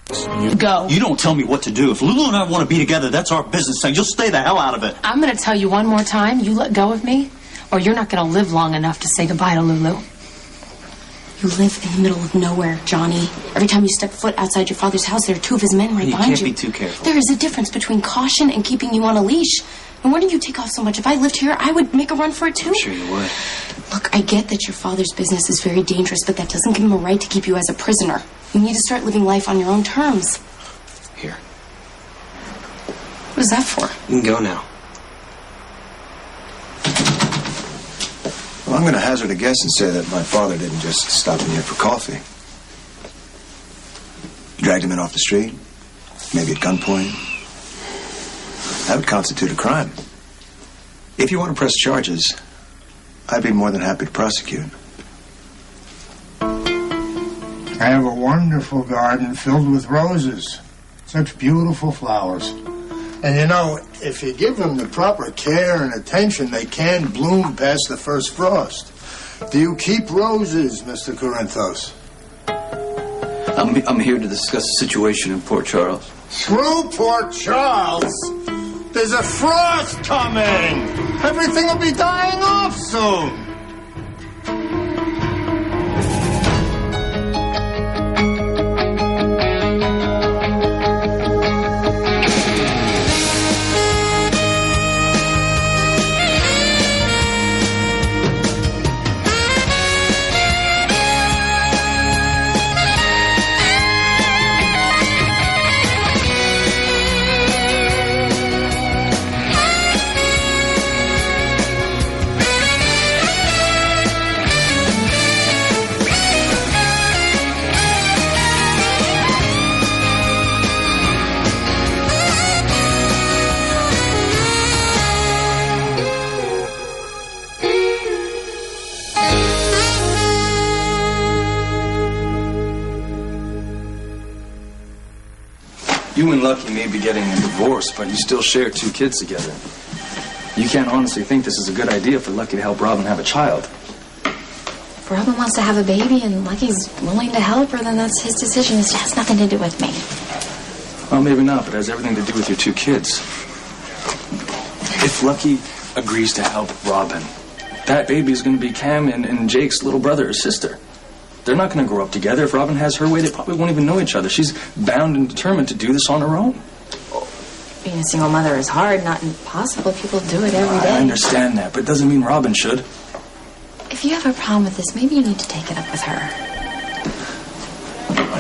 Go. You don't tell me what to do. If Lulu and I want to be together, that's our business thing. You'll stay the hell out of it. I'm going to tell you one more time, you let go of me, or you're not going to live long enough to say goodbye to Lulu. You live in the middle of nowhere, Johnny. Every time you step foot outside your father's house, there are two of his men right behind you. You can't be too careful. There is a difference between caution and keeping you on a leash. And why do you take off so much? If I lived here, I would make a run for it, too. I'm sure you would. Look, I get that your father's business is very dangerous, but that doesn't give him a right to keep you as a prisoner. You need to start living life on your own terms. Here. What is that for? You can go now. Well, I'm going to hazard a guess and say that my father didn't just stop in here for coffee. You dragged him in off the street, maybe at gunpoint. That would constitute a crime. If you want to press charges, I'd be more than happy to prosecute. I have a wonderful garden filled with roses. Such beautiful flowers. And you know, if you give them the proper care and attention, they can bloom past the first frost. Do you keep roses, Mr. Corinthos? I'm here to discuss the situation in Port Charles. Through Port Charles? There's a frost coming! Everything will be dying off soon! You and Lucky may be getting a divorce, but you still share 2 kids together. You can't honestly think this is a good idea for Lucky to help Robin have a child. If Robin wants to have a baby and Lucky's willing to help her, then that's his decision. It has nothing to do with me. Well, maybe not, but it has everything to do with your 2 kids. If Lucky agrees to help Robin, that baby is going to be Cam and Jake's little brother or sister. They're not going to grow up together. If Robin has her way, they probably won't even know each other. She's bound and determined to do this on her own. Being a single mother is hard, not impossible. People do it every day. I understand that, but it doesn't mean Robin should. If you have a problem with this, maybe you need to take it up with her.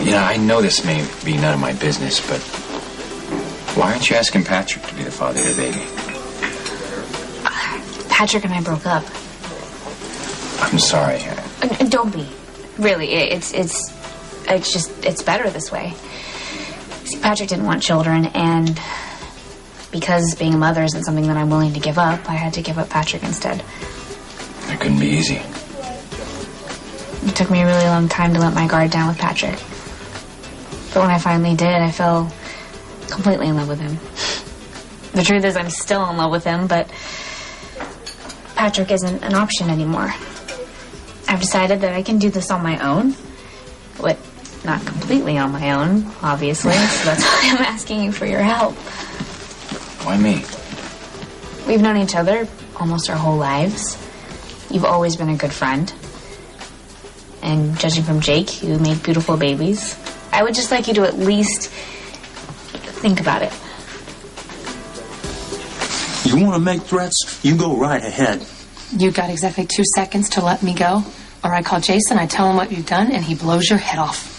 You know, I know this may be none of my business, but why aren't you asking Patrick to be the father of the baby? Patrick and I broke up. I'm sorry. Don't be. Really, it's better this way. See, Patrick didn't want children, and because being a mother isn't something that I'm willing to give up, I had to give up Patrick instead. It couldn't be easy. It took me a really long time to let my guard down with Patrick. But when I finally did, I fell completely in love with him. The truth is, I'm still in love with him, but Patrick isn't an option anymore. I've decided that I can do this on my own. But not completely on my own, obviously. So that's why I'm asking you for your help. Why me? We've known each other almost our whole lives. You've always been a good friend. And judging from Jake, you made beautiful babies. I would just like you to at least think about it. You want to make threats? You go right ahead. You got exactly 2 seconds to let me go, or I call Jason, I tell him what you've done, and he blows your head off.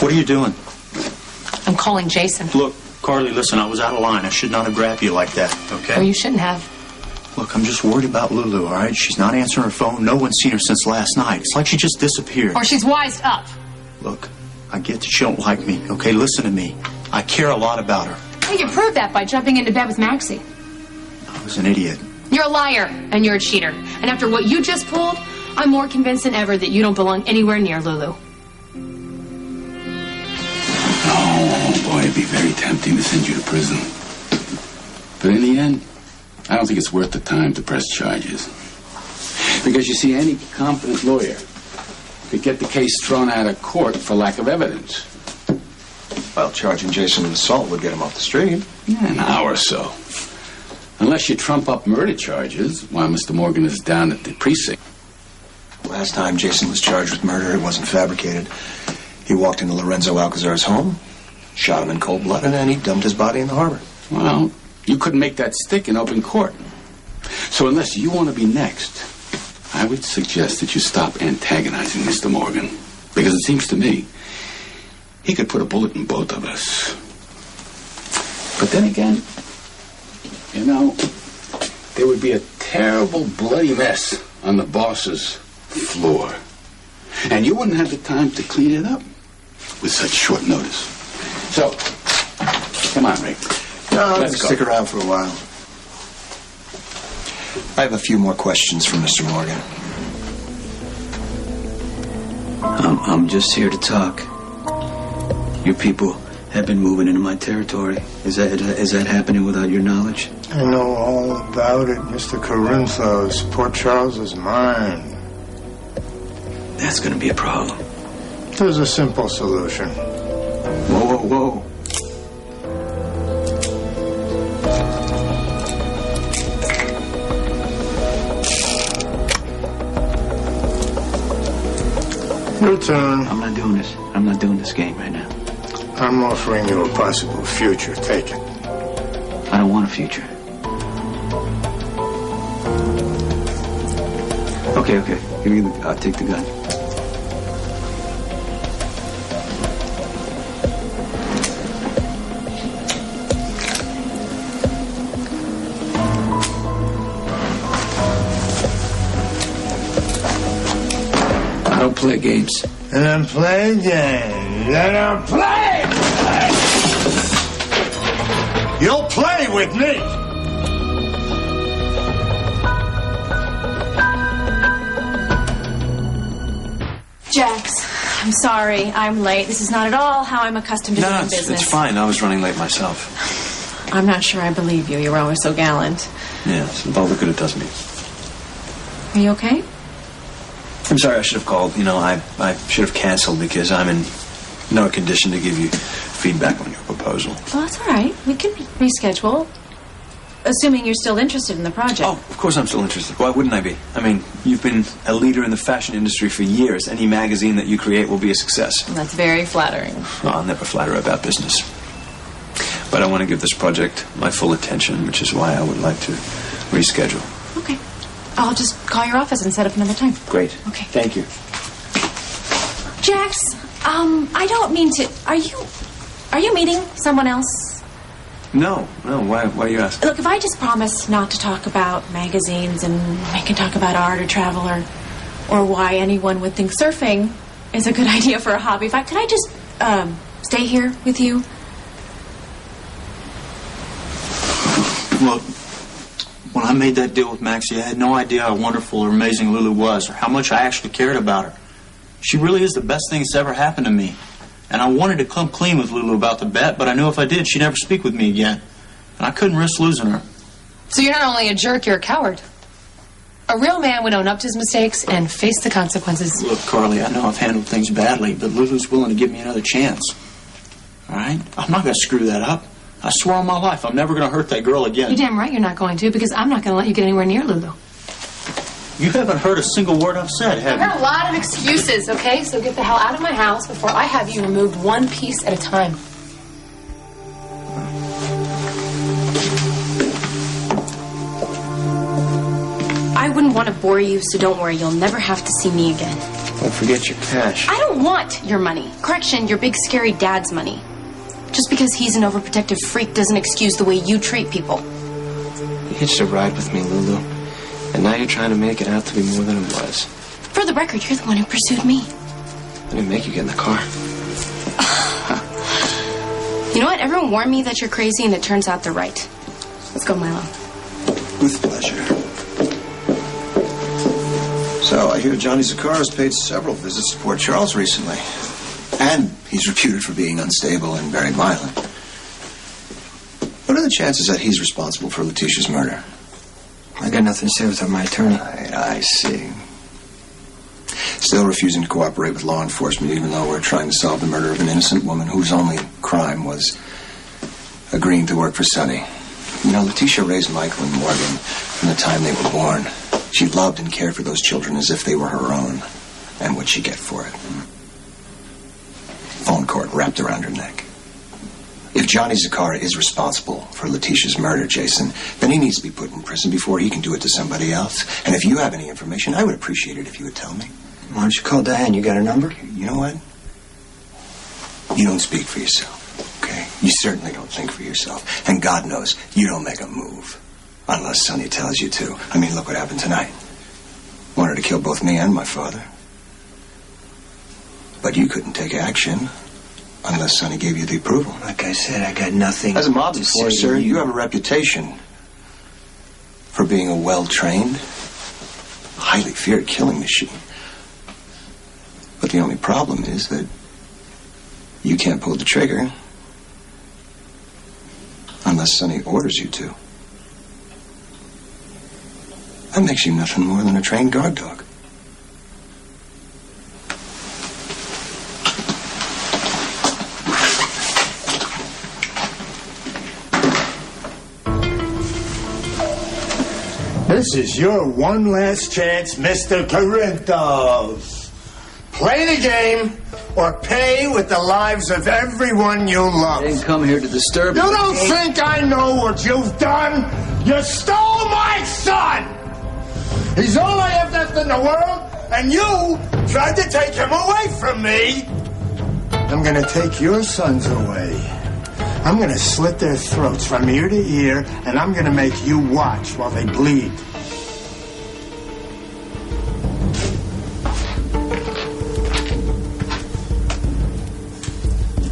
What are you doing? I'm calling Jason. Look, Carly, listen, I was out of line. I should not have grabbed you like that, okay? Or you shouldn't have. Look, I'm just worried about Lulu, all right? She's not answering her phone. No one's seen her since last night. It's like she just disappeared. Or she's wised up. Look, I get that she don't like me, okay? Listen to me. I care a lot about her. Well, you proved that by jumping into bed with Maxie. I was an idiot. You're a liar, and you're a cheater. And after what you just pulled, I'm more convinced than ever that you don't belong anywhere near Lulu. Oh, boy, it'd be very tempting to send you to prison. But in the end, I don't think it's worth the time to press charges. Because you see, any competent lawyer could get the case thrown out of court for lack of evidence. Well, charging Jason with assault would get him off the street. Yeah, an hour or so. Unless you trump up murder charges while Mr. Morgan is down at the precinct. Last time Jason was charged with murder, it wasn't fabricated. He walked into Lorenzo Alcazar's home, shot him in cold blood, and then he dumped his body in the harbor. Well, you couldn't make that stick in open court. So unless you want to be next, I would suggest that you stop antagonizing Mr. Morgan. Because it seems to me he could put a bullet in both of us. But then again, you know, there would be a terrible bloody mess on the boss's floor. And you wouldn't have the time to clean it up with such short notice. So, come on, Rick. No, Let's go. stick around for a while. I have a few more questions for Mr. Morgan. I'm just here to talk. Your people have been moving into my territory. Is that happening without your knowledge? I know all about it, Mr. Corinthos. Port Charles is mine. That's going to be a problem. There's a simple solution. Whoa, whoa, whoa. Your turn. I'm not doing this. I'm not doing this game right now. I'm offering you a possible future. Take it. I don't want a future. Okay. Give me I'll take the gun. I don't play games. And I'm playing games. And I'm playing! You'll play with me! Jax, I'm sorry. I'm late. This is not at all how I'm accustomed to No, doing business. it's fine. I was running late myself. I'm not sure I believe you. You were always so gallant. Yeah, it's all the good it does me. Are you okay? I'm sorry, I should have called. You know, I should have canceled because I'm in no condition to give you feedback on your proposal. Well, that's all right. We can reschedule. Assuming you're still interested in the project. Oh, of course I'm still interested. Why wouldn't I be? I mean, you've been a leader in the fashion industry for years. Any magazine that you create will be a success. That's very flattering. Well, I'll never flatter about business. But I want to give this project my full attention, which is why I would like to reschedule. Okay. I'll just call your office and set up another time. Great. Okay. Thank you. Jax, I don't mean to... Are you meeting someone else? No. Why are you asking? Look, if I just promise not to talk about magazines and I can talk about art or travel or why anyone would think surfing is a good idea for a hobby, could I just stay here with you? Look, when I made that deal with Maxie, I had no idea how wonderful or amazing Lulu was or how much I actually cared about her. She really is the best thing that's ever happened to me. And I wanted to come clean with Lulu about the bet, but I knew if I did, she'd never speak with me again. And I couldn't risk losing her. So you're not only a jerk, you're a coward. A real man would own up to his mistakes and face the consequences. Look, Carly, I know I've handled things badly, but Lulu's willing to give me another chance. All right? I'm not going to screw that up. I swear on my life, I'm never going to hurt that girl again. You're damn right you're not going to, because I'm not going to let you get anywhere near Lulu. You haven't heard a single word I've said, have I've you? heard a lot of excuses, okay? So get the hell out of my house before I have you removed one piece at a time. I wouldn't want to bore you, so don't worry. You'll never have to see me again. Don't forget your cash. I don't want your money. Correction, your big scary dad's money. Just because he's an overprotective freak doesn't excuse the way you treat people. You hitched a ride with me, Lulu. And now you're trying to make it out to be more than it was. For the record, you're the one who pursued me. I didn't make you get in the car. You know what? Everyone warned me that you're crazy, and it turns out they're right. Let's go, Milo. With pleasure. So, I hear Johnny Zaccaro's paid several visits to Port Charles recently. And he's reputed for being unstable and very violent. What are the chances that he's responsible for Letitia's murder? I got nothing to say without my attorney. I see. Still refusing to cooperate with law enforcement, even though we're trying to solve the murder of an innocent woman whose only crime was agreeing to work for Sonny. You know, Letitia raised Michael and Morgan from the time they were born. She loved and cared for those children as if they were her own. And what'd she get for it? Phone cord wrapped around her neck. If Johnny Zaccara is responsible for Letitia's murder, Jason, then he needs to be put in prison before he can do it to somebody else. And if you have any information, I would appreciate it if you would tell me. Why don't you call Diane? You got her number? You know what? You don't speak for yourself, okay? You certainly don't think for yourself. And God knows you don't make a move. Unless Sonny tells you to. I mean, look what happened tonight. Wanted to kill both me and my father. But you couldn't take action unless Sonny gave you the approval. Like I said, I got nothing. As a mob to enforcer, say to you have a reputation for being a well-trained, highly feared killing machine. But the only problem is that you can't pull the trigger unless Sonny orders you to. That makes you nothing more than a trained guard dog. This is your one last chance, Mr. Corinthos. Play the game or pay with the lives of everyone you love. I didn't come here to disturb you. You don't think I know what you've done? You stole my son! He's all I have left in the world, and you tried to take him away from me. I'm gonna take your sons away. I'm gonna slit their throats from ear to ear, and I'm gonna make you watch while they bleed.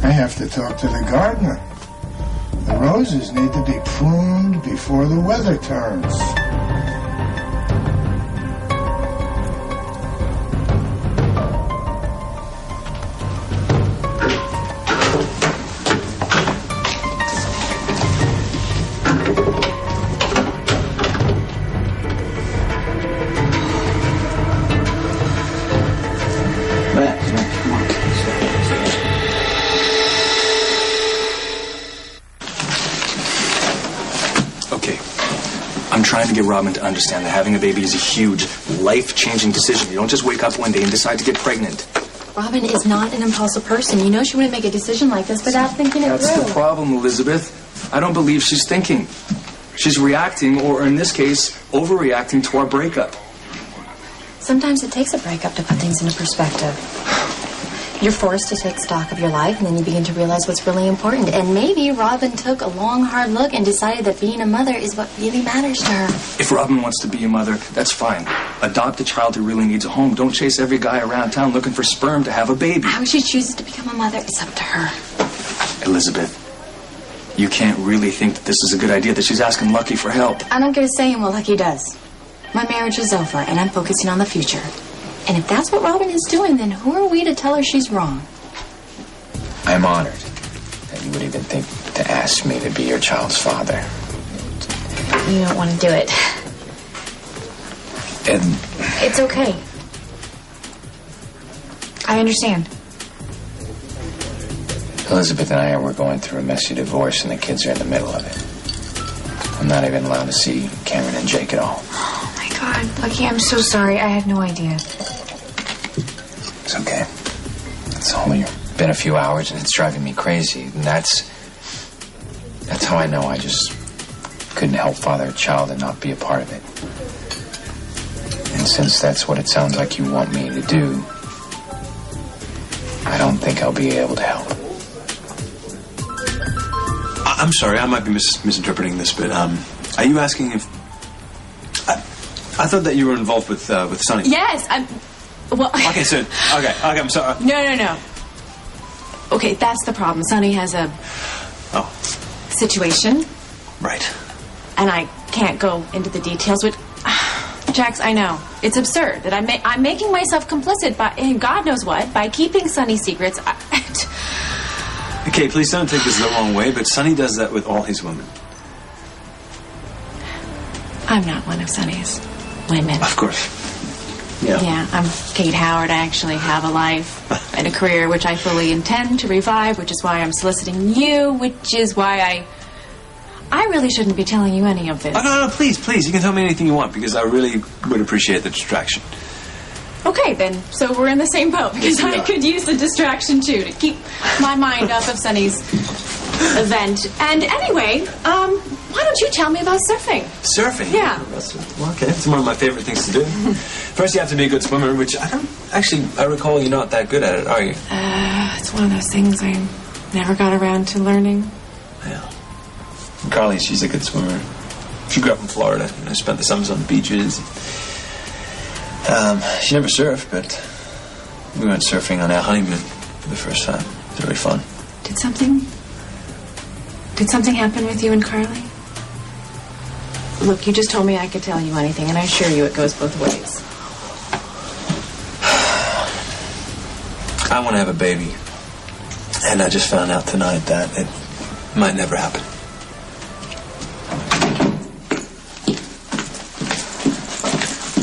I have to talk to the gardener. The roses need to be pruned before the weather turns. I'm trying to get Robin to understand that having a baby is a huge, life-changing decision. You don't just wake up one day and decide to get pregnant. Robin is not an impulsive person. You know she wouldn't make a decision like this without thinking it That's through. the problem, Elizabeth. I don't believe she's thinking. She's reacting, or in this case, overreacting to our breakup. Sometimes it takes a breakup to put things into perspective. You're forced to take stock of your life, and then you begin to realize what's really important. And maybe Robin took a long, hard look and decided that being a mother is what really matters to her. If Robin wants to be a mother, that's fine. Adopt a child who really needs a home. Don't chase every guy around town looking for sperm to have a baby. How she chooses to become a mother is up to her. Elizabeth, you can't really think that this is a good idea, that she's asking Lucky for help. I don't get a say in what Lucky does. My marriage is over, and I'm focusing on the future. And if that's what Robin is doing, then who are we to tell her she's wrong? I'm honored that you would even think to ask me to be your child's father. You don't want to do it. And It's okay. I understand. Elizabeth and I we're going through a messy divorce, and the kids are in the middle of it. I'm not even allowed to see Cameron and Jake at all. Oh my God, Lucky, I'm so sorry. I had no idea. It's okay. It's only been a few hours, and it's driving me crazy. And that's how I know I just couldn't help father a child and not be a part of it. And since that's what it sounds like you want me to do, I don't think I'll be able to help. I'm sorry, I might be misinterpreting this, but are you asking if... I thought that you were involved with Sonny. Yes, I'm... Well... Okay, I'm sorry. No. Okay, that's the problem. Sonny has a... Oh. Situation. Right. And I can't go into the details, but... Jax, I know. It's absurd that I'm making myself complicit by... And God knows what. By keeping Sonny's secrets. Okay, please don't take this the wrong way, but Sonny does that with all his women. I'm not one of Sonny's women. Of course. Yeah, I'm Kate Howard. I actually have a life and a career which I fully intend to revive, which is why I'm soliciting you, which is why I really shouldn't be telling you any of this. Oh, no, please. You can tell me anything you want because I really would appreciate the distraction. Okay, then. So we're in the same boat because I could use the distraction, too, to keep my mind off of Sonny's event. And anyway, why don't you tell me about surfing? Surfing? Yeah. Well, okay, it's one of my favorite things to do. First, you have to be a good swimmer, which I recall you're not that good at it, are you? It's one of those things I never got around to learning. Yeah. Carly, she's a good swimmer. She grew up in Florida. Spent the summers on the beaches. She never surfed, but we went surfing on our honeymoon for the first time. It was really fun. Did something happen with you and Carly? Look, you just told me I could tell you anything, and I assure you it goes both ways. I want to have a baby. And I just found out tonight that it might never happen.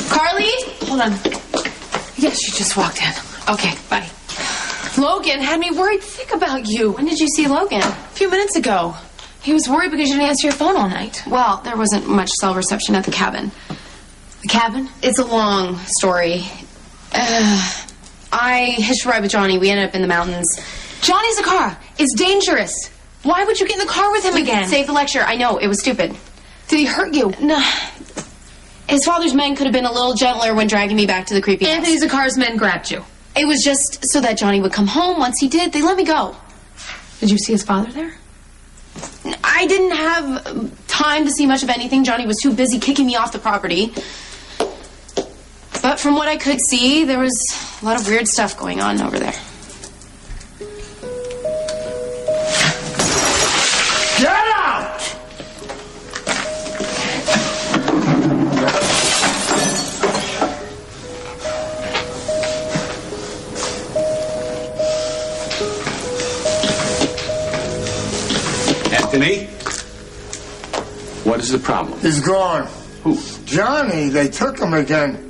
Carly? Hold on. Yes, she just walked in. Okay, bye. Logan had me worried sick about you. When did you see Logan? A few minutes ago. He was worried because you didn't answer your phone all night. Well, there wasn't much cell reception at the cabin. The cabin? It's a long story. I hitched a ride with Johnny. We ended up in the mountains. Johnny Zakara is dangerous. Why would you get in the car with him again? Save the lecture. I know, it was stupid. Did he hurt you? No. His father's men could have been a little gentler when dragging me back to the creepy house. Anthony Zakara's men grabbed you. It was just so that Johnny would come home. Once he did, they let me go. Did you see his father there? I didn't have time to see much of anything. Johnny was too busy kicking me off the property. But from what I could see, there was a lot of weird stuff going on over there. Get out! Anthony? What is the problem? He's gone. Who? Johnny, they took him again.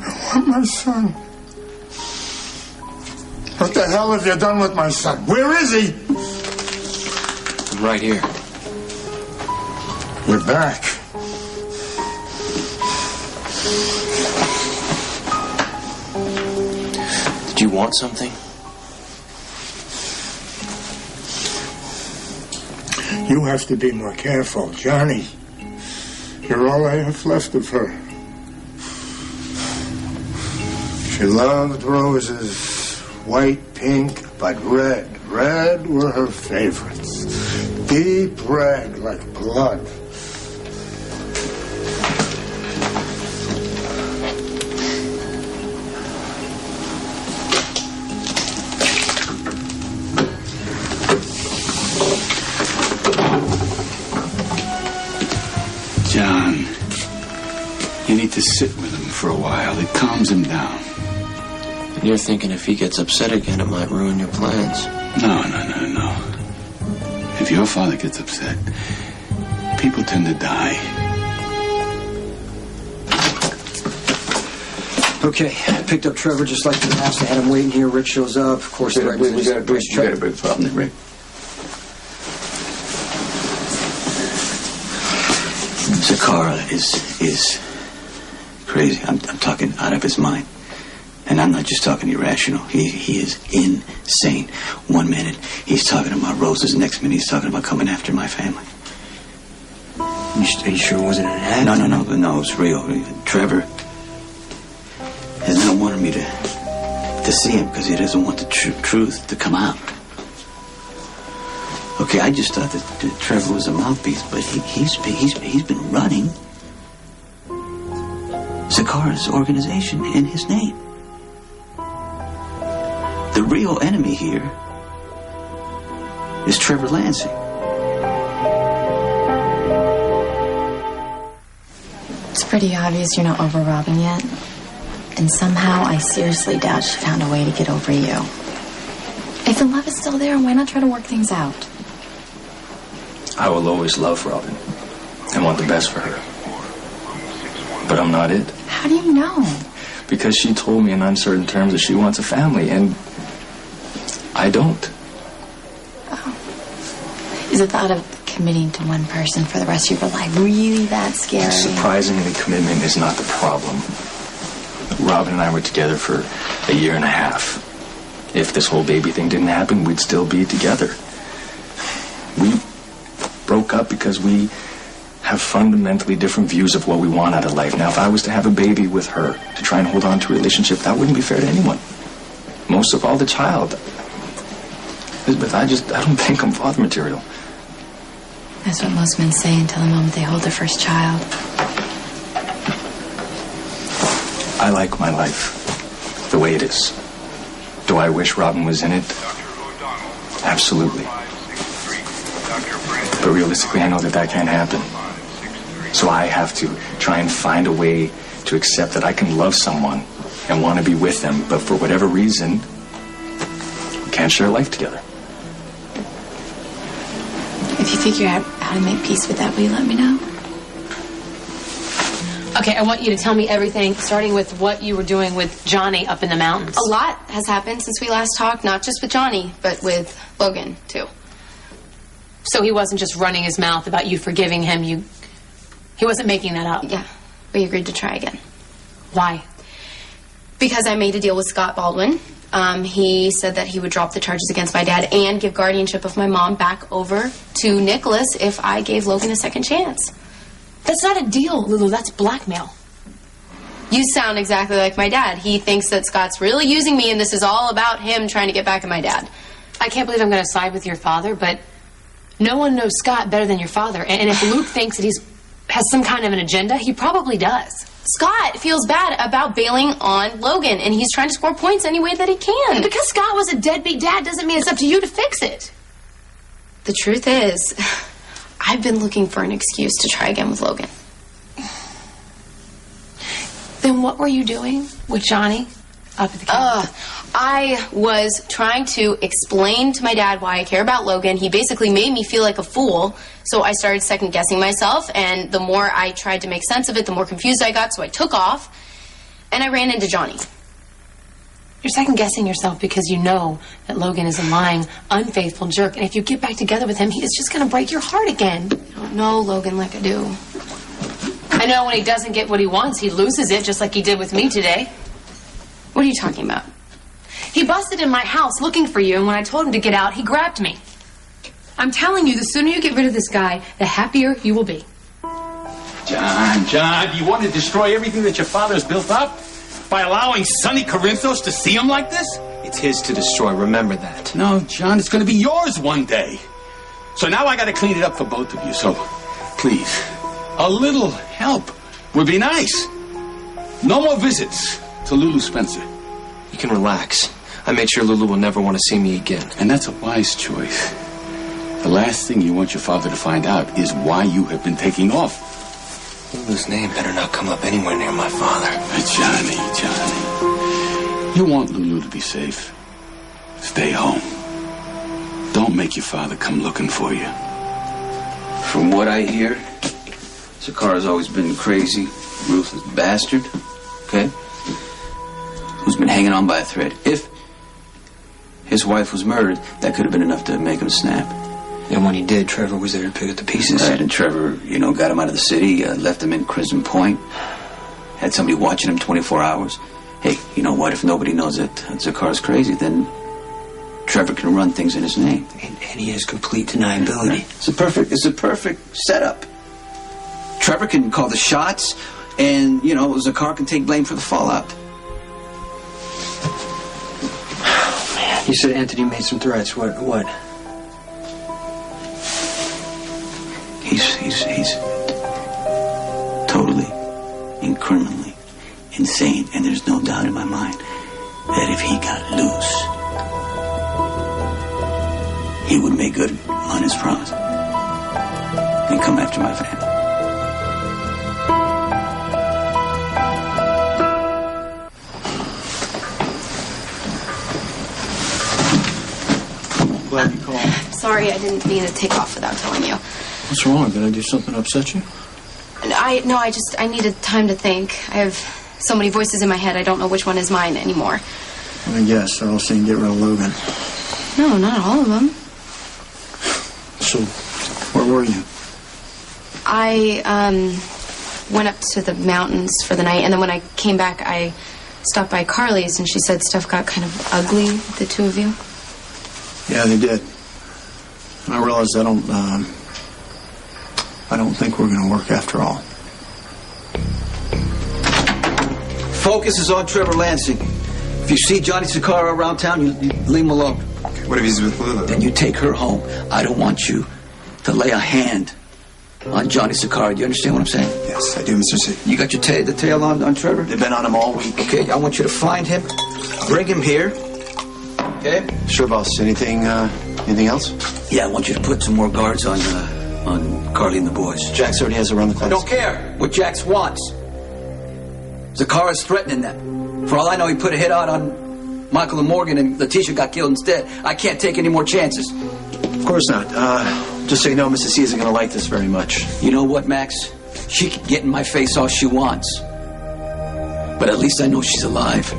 I want my son. What the hell have you done with my son? Where is he? I'm right here. You're back. Did you want something? You have to be more careful, Johnny. You're all I have left of her. She loved roses, white, pink, but red. Red were her favorites. Deep red, like blood. John, you need to sit with him for a while. It calms him down. And you're thinking if he gets upset again, it might ruin your plans. No. If your father gets upset, people tend to die. Okay, picked up Trevor just like the past. I had him waiting here. Rick shows up. Of course, We got a big problem there, Rick. Zakara is crazy. I'm talking out of his mind. And I'm not just talking irrational. He is insane. One minute he's talking about roses, the next minute he's talking about coming after my family. Are you sure it wasn't an act? No, it's real. Trevor has not wanted me to see him because he doesn't want the truth to come out. Okay, I just thought that Trevor was a mouthpiece, but he's been running Zakara's organization in his name. The real enemy here is Trevor Lansing. It's pretty obvious you're not over Robin yet. And somehow I seriously doubt she found a way to get over you. If the love is still there, why not try to work things out? I will always love Robin and want the best for her. But I'm not it. How do you know? Because she told me in uncertain terms that she wants a family, and I don't. Is the thought of committing to one person for the rest of your life really that scary? Surprisingly, commitment is not the problem. Robin and I were together for a year and a half. If this whole baby thing didn't happen, we'd still be together. We broke up because we have fundamentally different views of what we want out of life. Now, if I was to have a baby with her to try and hold on to a relationship, that wouldn't be fair to anyone. Most of all, the child. Elizabeth, I don't think I'm father material. That's what most men say until the moment they hold their first child. I like my life the way it is. Do I wish Robin was in it? Absolutely. But realistically, I know that can't happen. So I have to try and find a way to accept that I can love someone and want to be with them, but for whatever reason, we can't share life together. If you figure out how to make peace with that, will you let me know? Okay, I want you to tell me everything, starting with what you were doing with Johnny up in the mountains. A lot has happened since we last talked, not just with Johnny, but with Logan, too. So he wasn't just running his mouth about you forgiving him. He wasn't making that up. Yeah, we agreed to try again. Why? Because I made a deal with Scott Baldwin. He said that he would drop the charges against my dad and give guardianship of my mom back over to Nicholas if I gave Logan a second chance. That's not a deal, Lulu. That's blackmail. You sound exactly like my dad. He thinks that Scott's really using me and this is all about him trying to get back at my dad. I can't believe I'm going to side with your father, but no one knows Scott better than your father. And if Luke thinks that has some kind of an agenda, he probably does. Scott feels bad about bailing on Logan, and he's trying to score points any way that he can. And because Scott was a deadbeat dad doesn't mean it's up to you to fix it. The truth is, I've been looking for an excuse to try again with Logan. Then what were you doing with Johnny up at the camp? I was trying to explain to my dad why I care about Logan. He basically made me feel like a fool, so I started second-guessing myself, and the more I tried to make sense of it, the more confused I got, so I took off, and I ran into Johnny. You're second-guessing yourself because you know that Logan is a lying, unfaithful jerk, and if you get back together with him, he is just going to break your heart again. I don't know Logan like I do. I know when he doesn't get what he wants, he loses it, just like he did with me today. What are you talking about? He busted in my house looking for you, and when I told him to get out, he grabbed me. I'm telling you, the sooner you get rid of this guy, the happier you will be. John, you want to destroy everything that your father has built up? By allowing Sonny Corinthos to see him like this? It's his to destroy, remember that. No, John, it's going to be yours one day. So now I got to clean it up for both of you, so please, a little help would be nice. No more visits to Lulu Spencer. You can relax. I made sure Lulu will never want to see me again. And that's a wise choice. The last thing you want your father to find out is why you have been taking off. Lulu's name better not come up anywhere near my father. Johnny. You want Lulu to be safe. Stay home. Don't make your father come looking for you. From what I hear, Zakara's always been crazy, ruthless bastard. Okay? Who's been hanging on by a thread. If his wife was murdered, that could have been enough to make him snap. And when he did, Trevor was there to pick up the pieces. Right, and Trevor, got him out of the city, left him in Crimson Point, had somebody watching him 24 hours. Hey, you know what? If nobody knows that Zakara's crazy, then Trevor can run things in his name. And he has complete deniability. It's a perfect setup. Trevor can call the shots, and, Zakar can take blame for the fallout. You said Anthony made some threats. What? He's totally and criminally insane, and there's no doubt in my mind that if he got loose, he would make good on his promise and come after my family. Glad you called. Sorry, I didn't mean to take off without telling you. What's wrong? Did I do something to upset you? I needed time to think. I have so many voices in my head, I don't know which one is mine anymore. I guess they're all saying get rid of Logan. No, not all of them. So, where were you? I went up to the mountains for the night, and then when I came back, I stopped by Carly's, and she said stuff got kind of ugly with the two of you. Yeah, they did. I realized I don't think we're going to work after all. Focus is on Trevor Lansing. If you see Johnny Sakara around town, you leave him alone. What if he's with Lulu? Then you take her home. I don't want you to lay a hand on Johnny Sakara. Do you understand what I'm saying? Yes, I do, Mr. C. You got your the tail on Trevor? They've been on him all week. Okay, I want you to find him, bring him here. Okay? Sure, boss. Anything else? Yeah, I want you to put some more guards on Carly and the boys. Jax already has around the place. I don't care what Jax wants. Zakara's threatening them. For all I know, he put a hit out on Michael and Morgan, and Letitia got killed instead. I can't take any more chances. Of course not. Just so you know, Mrs. C isn't going to like this very much. You know what, Max? She can get in my face all she wants. But at least I know she's alive.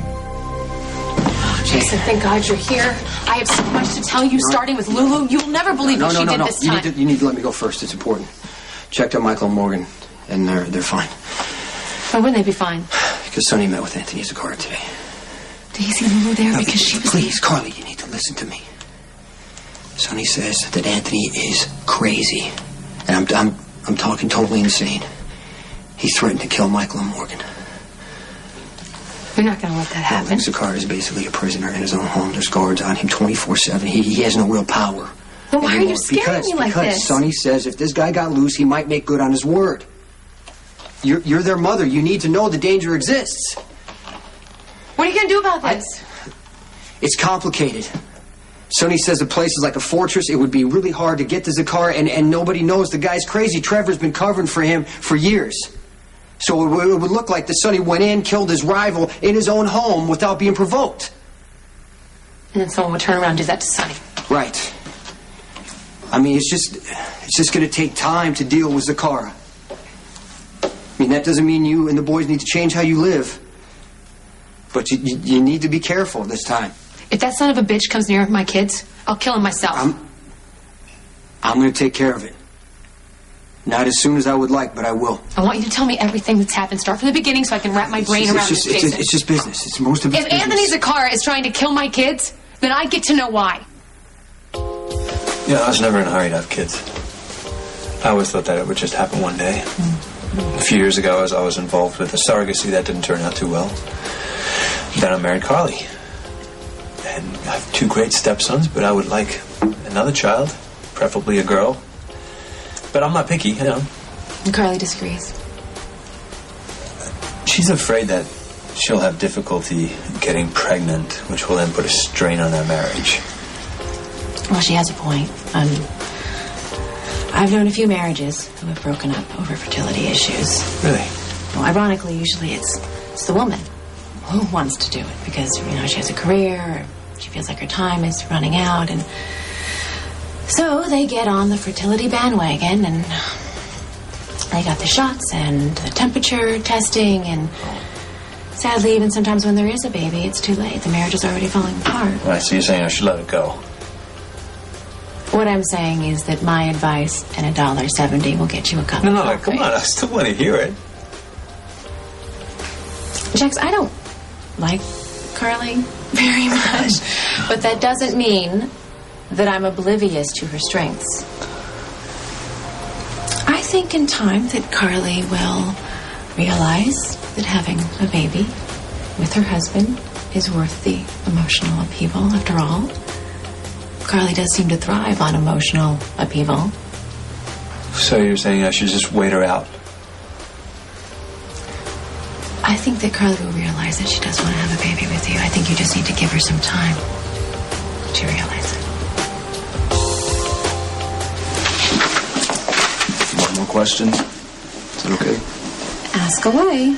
Jason, thank God you're here. I have so much to tell you, starting with Lulu. You'll never believe what she did this time. You need to let me go first. It's important. Checked on Michael and Morgan, and they're fine. Why wouldn't they be fine? Because Sonny met with Anthony Zakara today. Did he see Lulu there? Because she was... Please, Carly, you need to listen to me. Sonny says that Anthony is crazy, and I'm talking totally insane. He threatened to kill Michael and Morgan. You're not going to let that happen. Zakara is basically a prisoner in his own home. There's guards on him 24/7. He has no real power. Then why are you scaring me like because this? Sonny says if this guy got loose, he might make good on his word. You're their mother. You need to know the danger exists. What are you going to do about this? It's complicated. Sonny says the place is like a fortress. It would be really hard to get to Zakara, and nobody knows the guy's crazy. Trevor's been covering for him for years. So it would look like that Sonny went in, killed his rival in his own home without being provoked. And then someone would turn around and do that to Sonny. Right. I mean, it's just going to take time to deal with Zakara. I mean, that doesn't mean you and the boys need to change how you live. But you need to be careful this time. If that son of a bitch comes near my kids, I'll kill him myself. I'm going to take care of it. Not as soon as I would like, but I will. I want you to tell me everything that's happened. Start from the beginning so I can wrap my brain around it, Jason. It's just business. It's most of it's If business. Anthony Zakara is trying to kill my kids, then I get to know why. Yeah, I was never in a hurry to have kids. I always thought that it would just happen one day. A few years ago, as I was involved with a surrogacy, that didn't turn out too well. Then I married Carly. And I have 2 great stepsons, but I would like another child, preferably a girl. But I'm not picky, you know. And Carly disagrees. She's afraid that she'll have difficulty getting pregnant, which will then put a strain on their marriage. Well, she has a point. I've known a few marriages who have broken up over fertility issues. Really? Well, ironically, usually it's the woman who wants to do it because, you know, she has a career, or she feels like her time is running out, and so they get on the fertility bandwagon, and they got the shots and the temperature testing, and sadly, even sometimes when there is a baby, it's too late. The marriage is already falling apart. Right, so you're saying I should let it go? What I'm saying is that my advice and $1.70 will get you a cup of coffee. No, come on. I still want to hear it. Jax, I don't like Carly very much, but that doesn't mean that I'm oblivious to her strengths. I think in time that Carly will realize that having a baby with her husband is worth the emotional upheaval. After all, Carly does seem to thrive on emotional upheaval. So you're saying I should just wait her out? I think that Carly will realize that she does want to have a baby with you. I think you just need to give her some time to realize it. One more question. Is that okay? Ask away.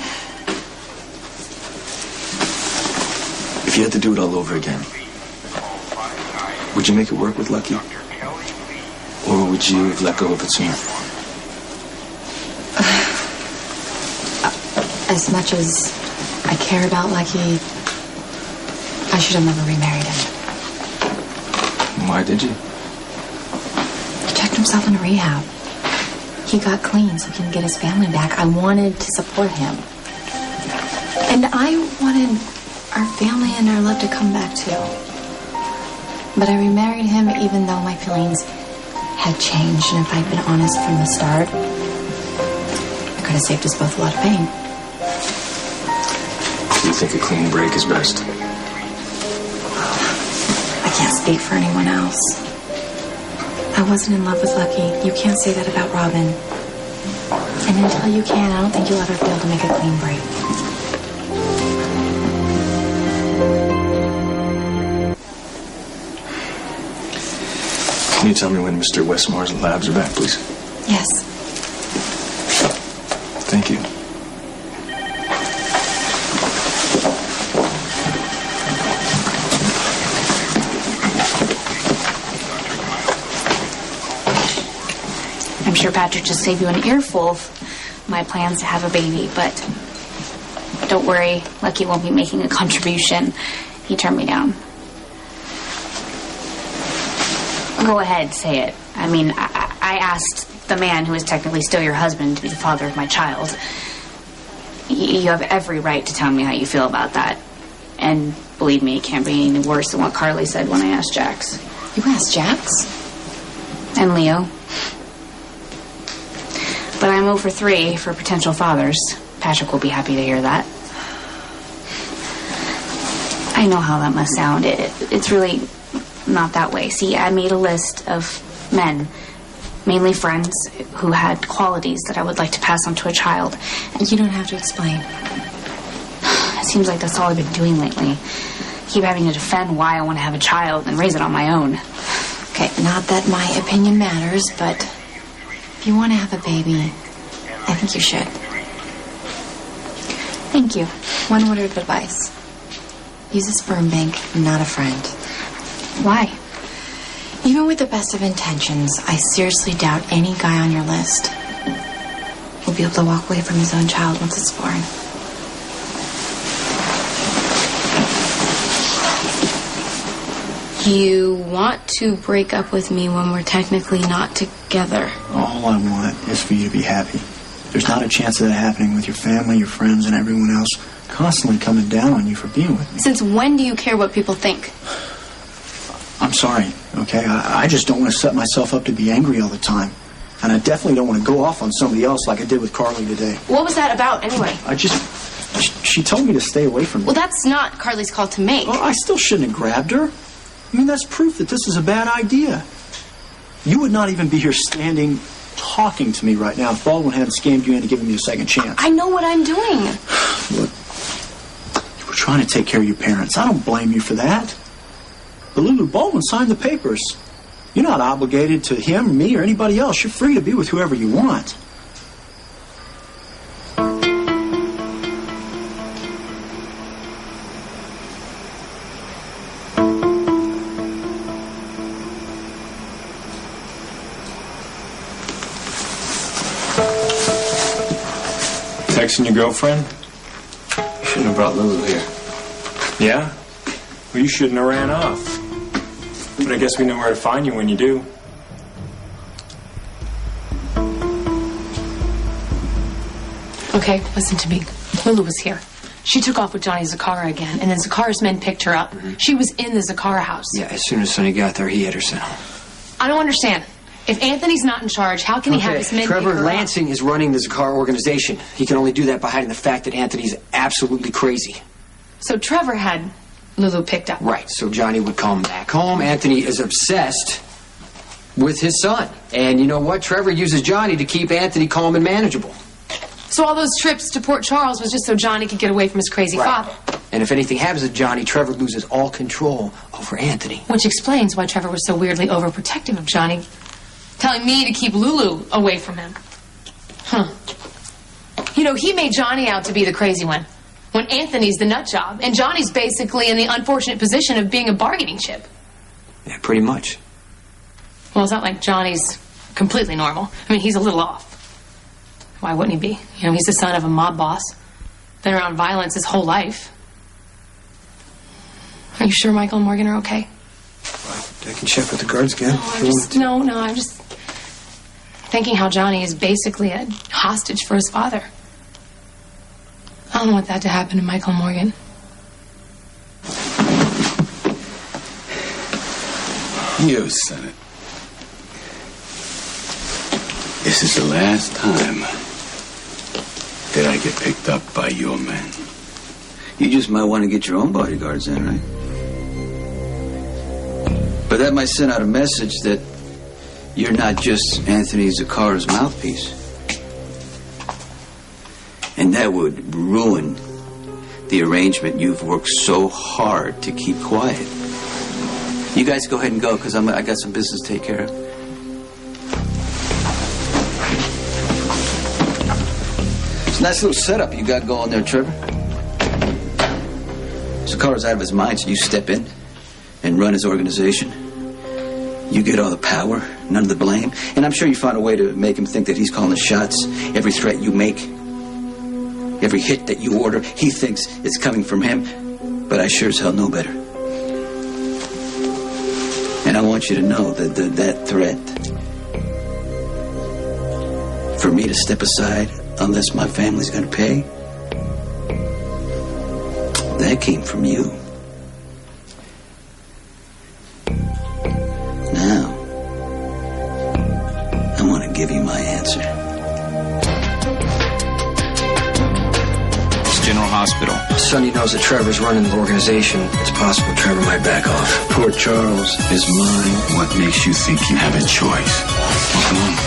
If you had to do it all over again, would you make it work with Lucky? Or would you have let go of it sooner? As much as I care about Lucky. I should have never remarried him. Why did you? He checked himself into rehab. He got clean so he can get his family back. I wanted to support him. And I wanted our family and our love to come back too. But I remarried him even though my feelings had changed. And if I'd been honest from the start, I could have saved us both a lot of pain. Do you think a clean break is best? I can't speak for anyone else. I wasn't in love with Lucky. You can't say that about Robin. And until you can, I don't think you'll ever be able to make a clean break. Can you tell me when Mr. Westmore's labs are back, please? Yes. Thank you. I'm sure Patrick just saved you an earful of my plans to have a baby, but don't worry, Lucky won't be making a contribution. He turned me down. Go ahead, say it. I mean, I asked the man who is technically still your husband to be the father of my child. You have every right to tell me how you feel about that. And believe me, it can't be any worse than what Carly said when I asked Jax. You asked Jax? And Leo. But I'm 0 for 3 for potential fathers. Patrick will be happy to hear that. I know how that must sound. It's really not that way. See, I made a list of men, mainly friends, who had qualities that I would like to pass on to a child. And you don't have to explain. It seems like that's all I've been doing lately. Keep having to defend why I want to have a child and raise it on my own. Okay, not that my opinion matters, but if you want to have a baby, I think you should. Thank you. One word of advice. Use a sperm bank, not a friend. Why? Even with the best of intentions, I seriously doubt any guy on your list will be able to walk away from his own child once it's born. You want to break up with me when we're technically not together. All I want is for you to be happy. There's not a chance of that happening with your family, your friends, and everyone else constantly coming down on you for being with me. Since when do you care what people think? I'm sorry, okay? I just don't want to set myself up to be angry all the time. And I definitely don't want to go off on somebody else like I did with Carly today. What was that about, anyway? She told me to stay away from you. Well, that's not Carly's call to make. Well, I still shouldn't have grabbed her. I mean, that's proof that this is a bad idea. You would not even be here standing, talking to me right now if Baldwin hadn't scammed you into giving me a second chance. I know what I'm doing. Look, you were trying to take care of your parents. I don't blame you for that. But Lulu, Baldwin signed the papers. You're not obligated to him, me, or anybody else. You're free to be with whoever you want. Texting your girlfriend? You shouldn't have brought Lulu here. Yeah? Well, you shouldn't have ran off. But I guess we know where to find you when you do. Okay, listen to me. Lulu was here. She took off with Johnny Zakara again, and then Zakara's men picked her up. She was in the Zakara house. Yeah, as soon as Sonny got there, he hit her cell. I don't understand. If Anthony's not in charge, how can he have his men Trevor pick her Lansing is running the Zakara organization. He can only do that by hiding the fact that Anthony's absolutely crazy. up? So Trevor had Lulu picked up. Right, so Johnny would come back home. Anthony is obsessed with his son. And you know what? Trevor uses Johnny to keep Anthony calm and manageable. So all those trips to Port Charles was just so Johnny could get away from his crazy father. And if anything happens to Johnny, Trevor loses all control over Anthony. Which explains why Trevor was so weirdly overprotective of Johnny, telling me to keep Lulu away from him. Huh. You know, he made Johnny out to be the crazy one, when Anthony's the nut job, and Johnny's basically in the unfortunate position of being a bargaining chip. Yeah, pretty much. Well, it's not like Johnny's completely normal. I mean, he's a little off. Why wouldn't he be? You know, he's the son of a mob boss. been around violence his whole life. Are you sure Michael and Morgan are okay? I can check with the guards again. I'm just thinking how Johnny is basically a hostage for his father. I don't want that to happen to Michael and Morgan. You said it. This is the last time that I get picked up by your men. You just might want to get your own bodyguards in, right? But that might send out a message that you're not just Anthony Zacchara's mouthpiece. And that would ruin the arrangement you've worked so hard to keep quiet. You guys go ahead and go, because I got some business to take care of. It's a nice little setup you got going there, Trevor. Zacchara's out of his mind, so you step in and run his organization. You get all the power, none of the blame. And I'm sure you found a way to make him think that he's calling the shots. Every threat you make, every hit that you order, he thinks it's coming from him. But I sure as hell know better. And I want you to know that that threat for me to step aside unless my family's going to pay, that came from you. Now, I want to give you my answer. It's General Hospital. Sonny knows that Trevor's running the organization. It's possible Trevor might back off. Poor Charles is mine. What makes you think you have a choice? Well, come on.